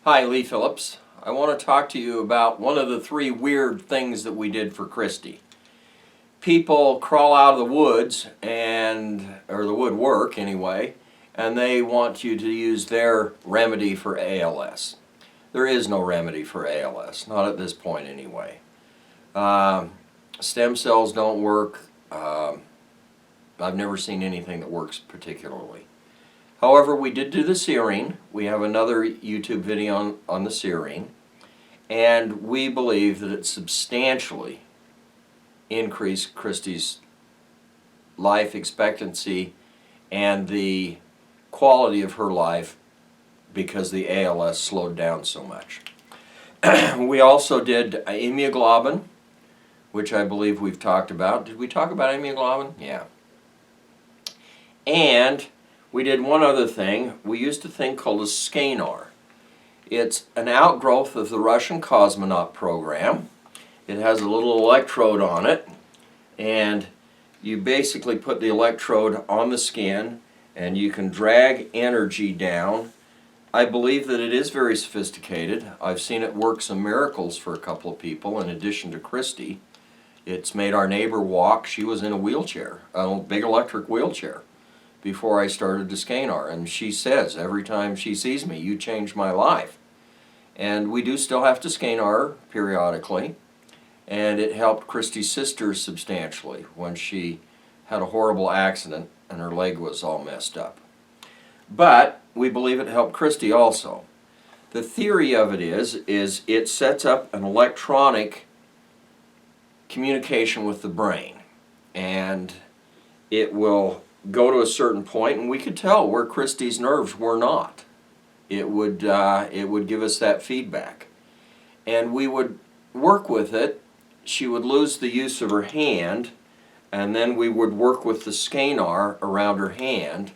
Hi, Lee Phillips. I want to talk to you about one of the three weird things that we did for Christy. People crawl out of the woods or the woodwork anyway, and they want you to use their remedy for ALS. There is no remedy for ALS, not at this point anyway. Stem cells don't work. I've never seen anything that works particularly. However, we did do the serine. We have another YouTube video on the serine, and we believe that it substantially increased Christy's life expectancy and the quality of her life because the ALS slowed down so much. We also did immunoglobulin, which I believe we've talked about. Did we talk about immunoglobulin? Yeah. And we did one other thing. We used a thing called a SCENAR. It's an outgrowth of the Russian cosmonaut program. It has a little electrode on it, and you basically put the electrode on the skin and you can drag energy down. I believe that it is very sophisticated. I've seen it work some miracles for a couple of people in addition to Christy. It's made our neighbor walk. She was in a wheelchair, a big electric wheelchair, before I started the SCENAR, and she says every time she sees me, "You changed my life." And we do still have to SCENAR periodically, and it helped Christy's sister substantially when she had a horrible accident and her leg was all messed up. But we believe it helped Christy also. The theory of it is it sets up an electronic communication with the brain, and it will go to a certain point, and we could tell where Christy's nerves were not. It would give us that feedback, and we would work with it. She would lose the use of her hand, and then we would work with the SCENAR around her hand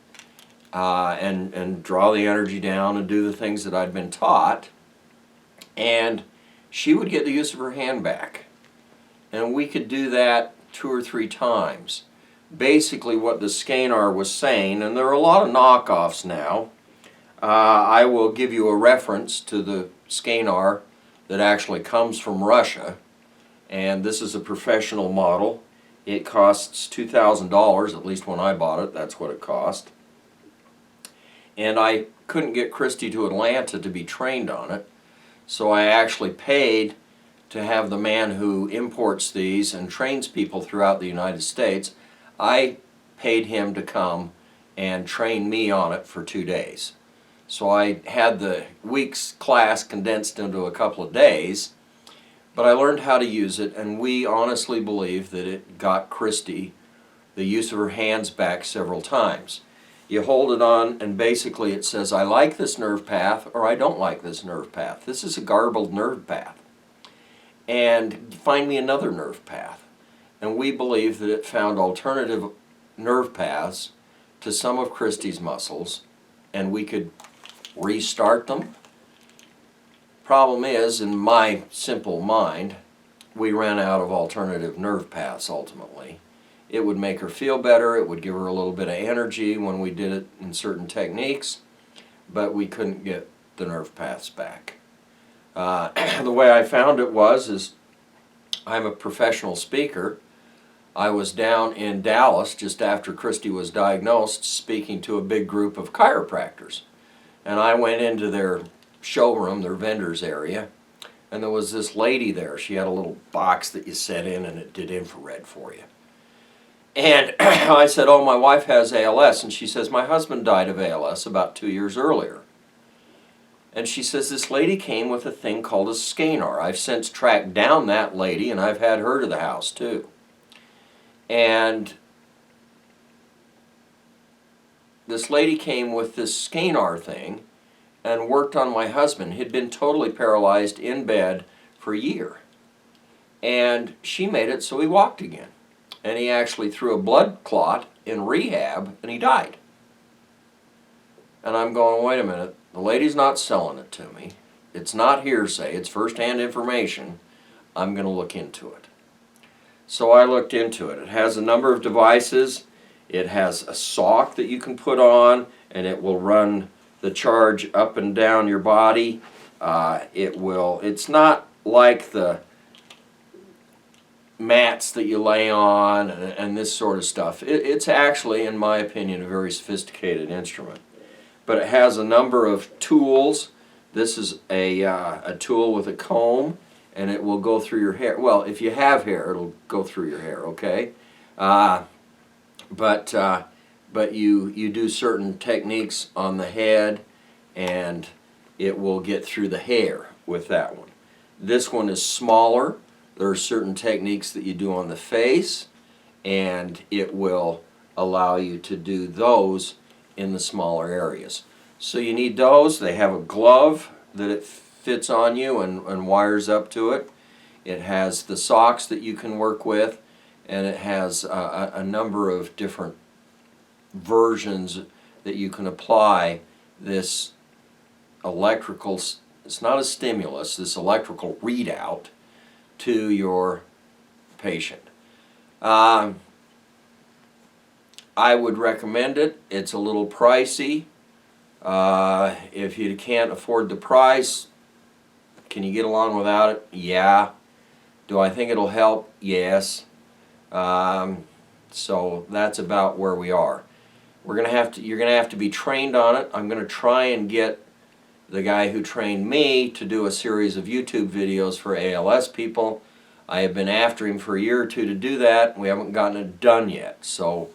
and draw the energy down and do the things that I'd been taught, and she would get the use of her hand back, and we could do that 2 or 3 times. Basically what the SCENAR was saying, and there are a lot of knockoffs now. I will give you a reference to the SCENAR that actually comes from Russia, and this is a professional model. It costs $2,000, at least when I bought it, that's what it cost. And I couldn't get Christy to Atlanta to be trained on it, so I actually paid to have the man who imports these and trains people throughout the United States. I paid him to come and train me on it for 2 days. So I had the week's class condensed into a couple of days, but I learned how to use it, and we honestly believe that it got Christy the use of her hands back several times. You hold it on, and basically it says, I like this nerve path, or I don't like this nerve path. This is a garbled nerve path. And find me another nerve path. And we believe that it found alternative nerve paths to some of Christy's muscles, and we could restart them. Problem is, in my simple mind, we ran out of alternative nerve paths ultimately. It would make her feel better, it would give her a little bit of energy when we did it in certain techniques, but we couldn't get the nerve paths back. The way I found it is I'm a professional speaker. I was down in Dallas just after Christy was diagnosed speaking to a big group of chiropractors. And I went into their showroom, their vendors area, and there was this lady there. She had a little box that you set in and it did infrared for you. And I said, oh, my wife has ALS. And she says, my husband died of ALS about 2 years earlier. And she says, this lady came with a thing called a SCENAR. I've since tracked down that lady, and I've had her to the house too. And this lady came with this SCENAR thing and worked on my husband. He'd been totally paralyzed in bed for a year. And she made it so he walked again. And he actually threw a blood clot in rehab, and he died. And I'm going, wait a minute, the lady's not selling it to me. It's not hearsay, it's first-hand information. I'm going to look into it. So I looked into it. It has a number of devices. It has a sock that you can put on, and it will run the charge up and down your body. It's not like the mats that you lay on and this sort of stuff. It's actually, in my opinion, a very sophisticated instrument. But it has a number of tools. This is a tool with a comb, and it will go through your hair. Well, if you have hair, it'll go through your hair, okay? But you do certain techniques on the head, and it will get through the hair with that one. This one is smaller. There are certain techniques that you do on the face, and it will allow you to do those in the smaller areas. So you need those. They have a glove that it fits on you and wires up to it. It has the socks that you can work with, and it has a number of different versions that you can apply this electrical, it's not a stimulus, this electrical readout to your patient. I would recommend it. It's a little pricey. If you can't afford the price, can you get along without it? Yeah. Do I think it'll help? Yes. So that's about where we are. You're going to have to be trained on it. I'm going to try and get the guy who trained me to do a series of YouTube videos for ALS people. I have been after him for a year or two to do that. We haven't gotten it done yet. So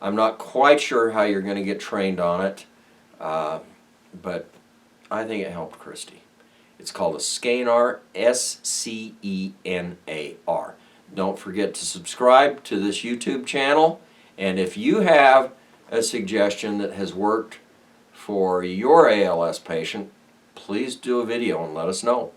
I'm not quite sure how you're going to get trained on it. But I think it helped Christy. It's called a SCENAR, S-C-E-N-A-R. Don't forget to subscribe to this YouTube channel. And if you have a suggestion that has worked for your ALS patient, please do a video and let us know.